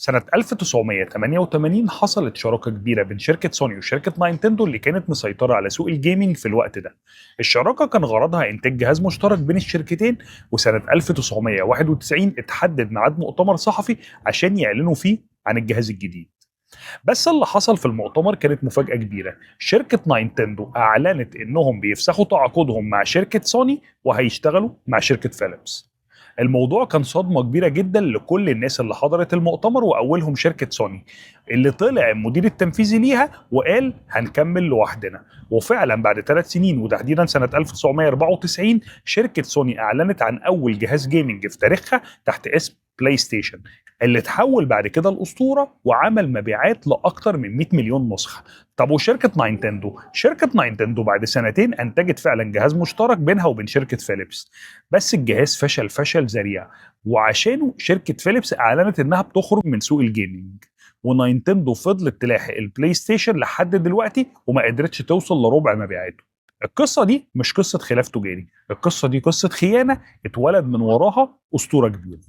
سنة 1988 حصلت شراكة كبيرة بين شركة سوني وشركة ناينتندو اللي كانت مسيطرة على سوق الجيمنج في الوقت ده. الشراكة كان غرضها إنتاج جهاز مشترك بين الشركتين، وسنة 1991 اتحدد ميعاد مؤتمر صحفي عشان يعلنوا فيه عن الجهاز الجديد. بس اللي حصل في المؤتمر كانت مفاجأة كبيرة. شركة ناينتندو أعلنت إنهم بيفسخوا تعاقدهم مع شركة سوني وهيشتغلوا مع شركة فيليبس. الموضوع كان صدمة كبيرة جدا لكل الناس اللي حضرت المؤتمر، وأولهم شركة سوني اللي طلع المدير التنفيذي ليها وقال هنكمل لوحدنا. وفعلا بعد 3 سنين وتحديدا سنة 1994 شركة سوني أعلنت عن أول جهاز جيمنج في تاريخها تحت اسم بلاي ستيشن، اللي اتحول بعد كده الأسطورة وعمل مبيعات لأكتر من 100 مليون نسخة. طب وشركة ناينتندو؟ شركة ناينتندو بعد سنتين أنتجت فعلا جهاز مشترك بينها وبين شركة فيليبس، بس الجهاز فشل ذريع، وعشانه شركة فيليبس أعلنت إنها بتخرج من سوق الجيمنج. وناينتندو فضلت تلاحق البلاي ستيشن لحد دلوقتي وما قدرتش توصل لربع مبيعاته. القصة دي مش قصة خلاف تجاري، القصة دي قصة خيانة اتولد من وراها أسطورة كبيرة.